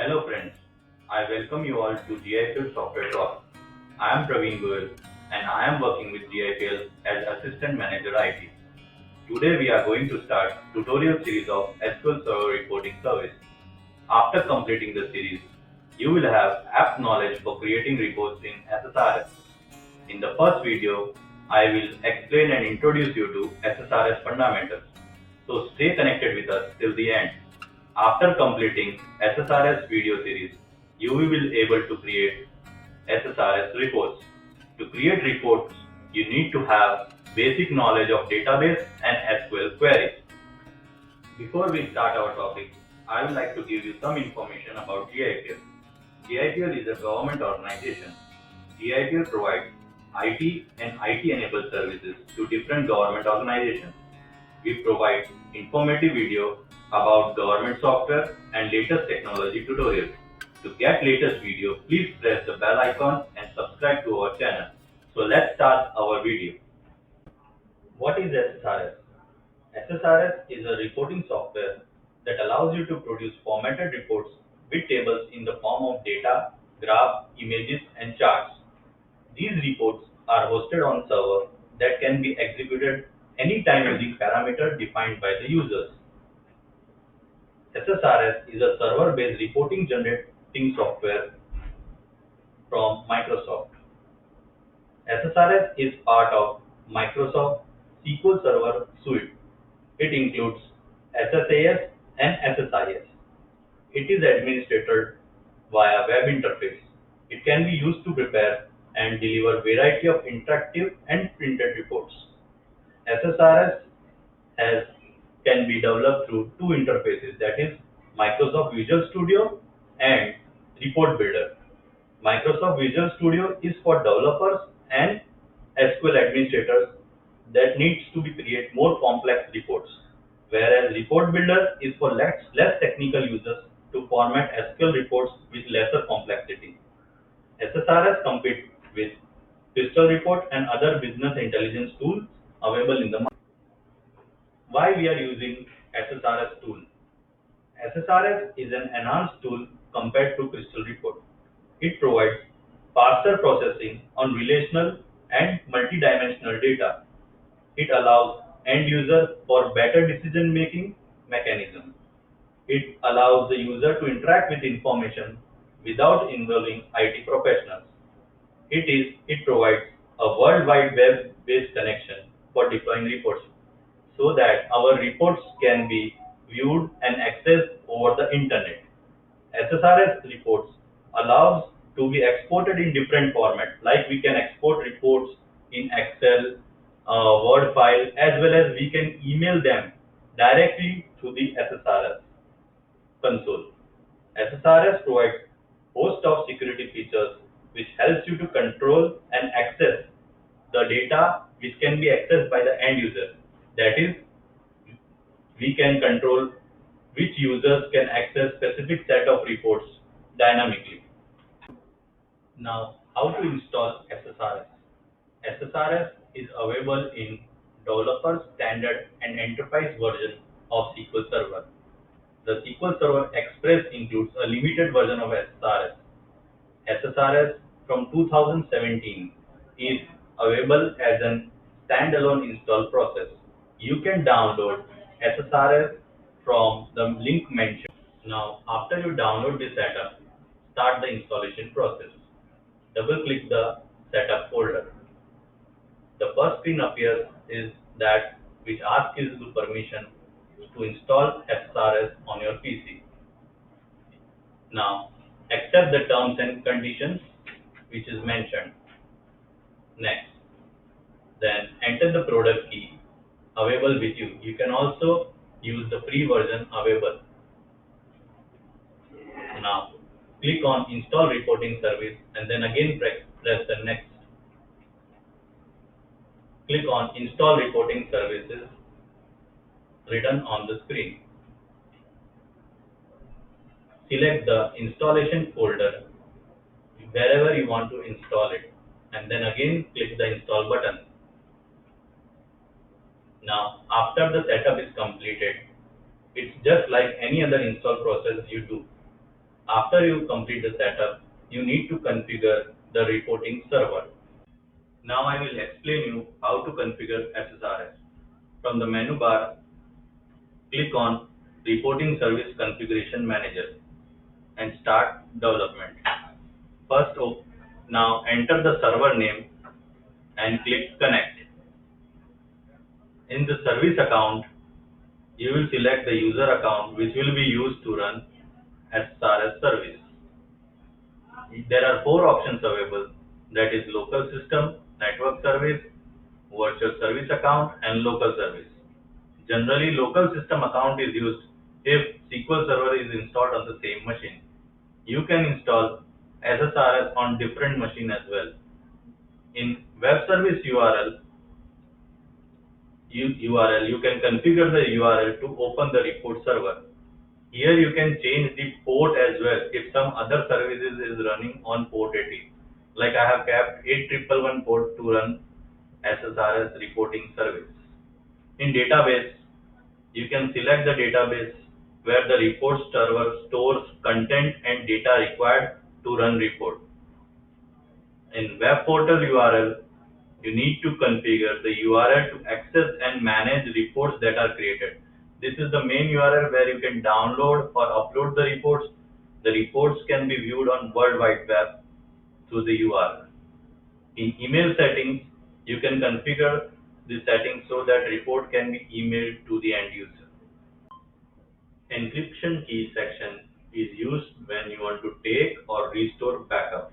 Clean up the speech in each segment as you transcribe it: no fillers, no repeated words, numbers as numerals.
Hello friends, I welcome you all to GIPL Software Talk. I am Praveen Goyal and I am working with GIPL as Assistant Manager IT. Today we are going to start tutorial series of SQL Server Reporting Service. After completing the series, you will have apt knowledge for creating reports in SSRS. In the first video, I will explain and introduce you to SSRS fundamentals. So stay connected with us till the end. After completing SSRS video series, you will be able to create SSRS reports. To create reports, you need to have basic knowledge of database and SQL queries. Before we start our topic, I would like to give you some information about GIPL. GIPL is a government organization. GIPL provides IT and IT-enabled services to different government organizations. We provide informative video about government software and latest technology tutorials. To get latest video, please press the bell icon and subscribe to our channel. So let's start our video. What is SSRS? SSRS is a reporting software that allows you to produce formatted reports with tables in the form of data, graphs, images, and charts. These reports are hosted on server that can be executed anytime using parameters defined by the users. SSRS is a server-based reporting generating software from Microsoft. SSRS is part of Microsoft SQL Server Suite. It includes SSAS and SSIS. It is administered via web interface. It can be used to prepare and deliver variety of interactive and printed reports. SSRS has can be developed through two interfaces, that is Microsoft Visual Studio and Report Builder. Microsoft Visual Studio is for developers and SQL administrators that needs to be create more complex reports, whereas Report Builder is for less technical users to format SQL reports with lesser complexity. SSRS competes with Crystal Report and other business intelligence tools available in the market. Why we are using SSRS tool? SSRS is an enhanced tool compared to Crystal Report. It provides faster processing on relational and multidimensional data. It allows end user for better decision making mechanism. It allows the user to interact with information without involving IT professionals. It provides a World Wide Web based connection for deploying reports so that our reports can be viewed and accessed over the internet. SSRS reports allows to be exported in different formats, like we can export reports in Excel, Word file, as well as we can email them directly to the SSRS console. SSRS provides host of security features which helps you to control and access the data which can be accessed by the end user. That is, we can control which users can access specific set of reports dynamically. Now, how to install SSRS? SSRS is available in developer standard and enterprise version of SQL Server. The SQL Server Express includes a limited version of SSRS. SSRS from 2017 is available as an standalone install process. You can download SSRS from the link mentioned. Now, after you download the setup, start the installation process. Double click the setup folder. The first screen appears is that which asks you the permission to install SSRS on your PC. Now, accept the terms and conditions which is mentioned. Next, then enter the product key available with you. You can also use the free version available. Now, click on install reporting service and then again press the next. Click on install reporting services written on the screen. Select the installation folder wherever you want to install it and then again click the install button. Now, after the setup is completed, it's just like any other install process you do. After you complete the setup, you need to configure the reporting server. Now I will explain you how to configure SSRS. From the menu bar, click on Reporting Service Configuration Manager and start development. First, now enter the server name and click Connect. In the service account, you will select the user account which will be used to run SSRS service. There are four options available, that is local system, network service, virtual service account and local service. Generally, local system account is used if SQL Server is installed on the same machine. You can install SSRS on different machine as well. In web service URL, you can configure the URL to open the report server. Here you can change the port as well if some other services is running on port 80. Like I have kept 8111 port to run SSRS reporting service. In database, you can select the database where the report server stores content and data required to run report. In web portal URL, you need to configure the URL to access and manage reports that are created. This is the main URL where you can download or upload the reports. The reports can be viewed on World Wide Web through the URL. In email settings, you can configure the settings so that report can be emailed to the end user. Encryption key section is used when you want to take or restore backup.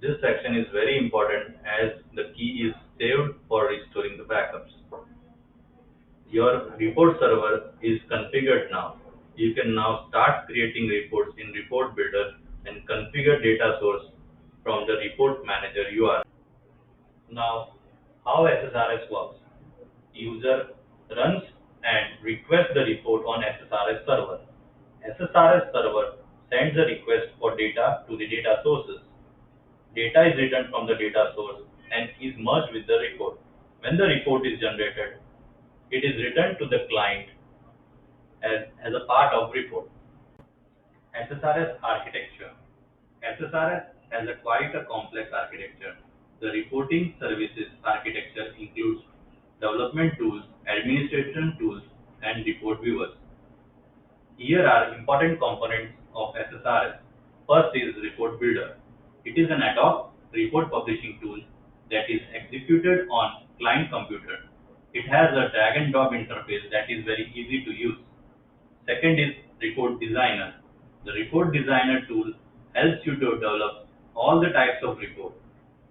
This section is very important as the key is saved for restoring the backups. Your report server is configured now. You can now start creating reports in Report Builder and configure data source from the Report Manager URL. Now, how SSRS works. User runs and requests the report on SSRS server. SSRS server sends a request for data to the data sources. Data is written from the data source and is merged with the report. When the report is generated, it is returned to the client as a part of report. SSRS architecture. SSRS has a quite a complex architecture. The reporting services architecture includes development tools, administration tools, and report viewers. Here are important components of SSRS. First is Report Builder. It is an ad hoc report publishing tool that is executed on client computer. It has a drag and drop interface that is very easy to use. Second is Report Designer. The Report Designer tool helps you to develop all the types of report.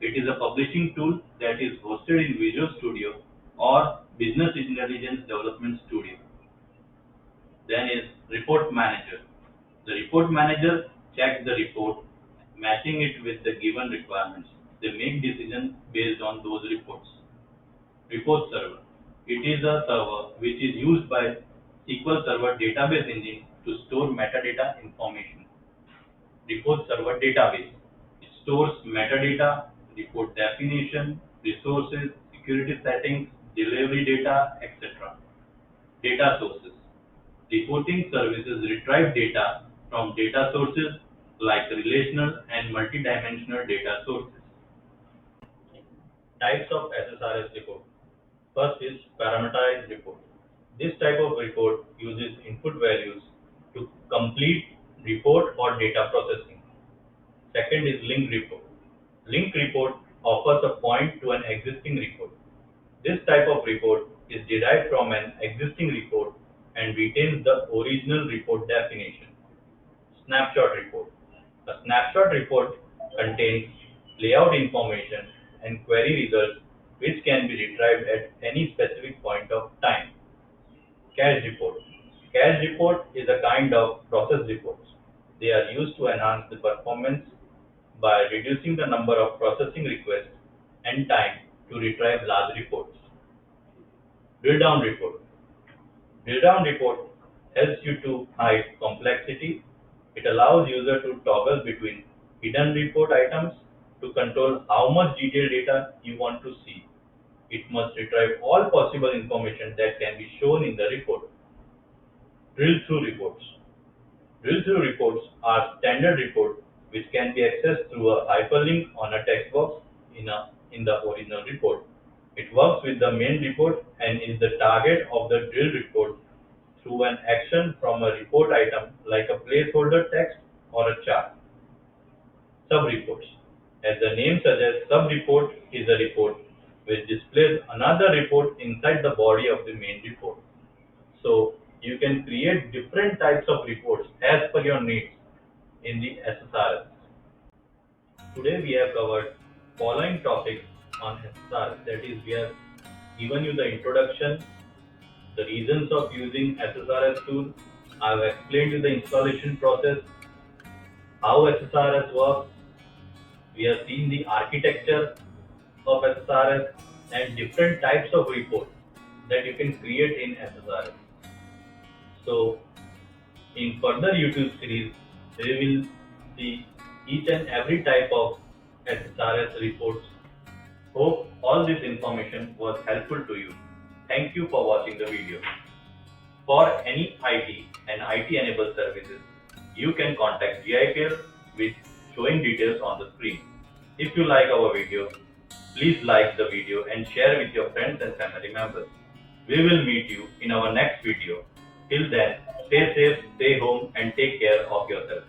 It is a publishing tool that is hosted in Visual Studio or Business Intelligence Development Studio. Then is Report Manager. The Report Manager checks the report, matching it with the given requirements. They make decisions based on those reports. Report Server. It is a server which is used by SQL Server database engine to store metadata information. Report Server Database. It stores metadata, report definition, resources, security settings, delivery data, etc. Data sources. Reporting services retrieve data from data sources like relational and multidimensional data sources. Types of SSRS report. First is parameterized report. This type of report uses input values to complete report or data processing. Second is linked report. Linked report offers a point to an existing report. This type of report is derived from an existing report and retains the original report definition. Snapshot report. A snapshot report contains layout information and query results which can be retrieved at any specific point of time. Cache report. Cache report is a kind of process reports. They are used to enhance the performance by reducing the number of processing requests and time to retrieve large reports. Drill down report. Drill down report helps you to hide complexity. It allows user to toggle between hidden report items to control how much detailed data you want to see. It must retrieve all possible information that can be shown in the report. Drill through reports. Drill-through reports are standard reports which can be accessed through a hyperlink on a text box in the original report. It works with the main report and is the target of the drill report through an action from a report item like a placeholder text or a chart. Sub-reports. As the name suggests, sub-report is a report which displays another report inside the body of the main report. So you can create different types of reports as per your needs in the SSRS. Today we have covered following topics on SSRS. That is, we have given you the introduction, the reasons of using SSRS tool. I have explained you the installation process, how SSRS works. We have seen the architecture of SSRS and different types of reports that you can create in SSRS. So in further YouTube series, we will see each and every type of SSRS reports. Hope all this information was helpful to you. Thank you for watching the video. For any IT and IT enabled services, you can contact GIPL with showing details on the screen. If you like our video, please like the video and share with your friends and family members. We will meet you in our next video. Till then, stay safe, stay home and take care of yourself.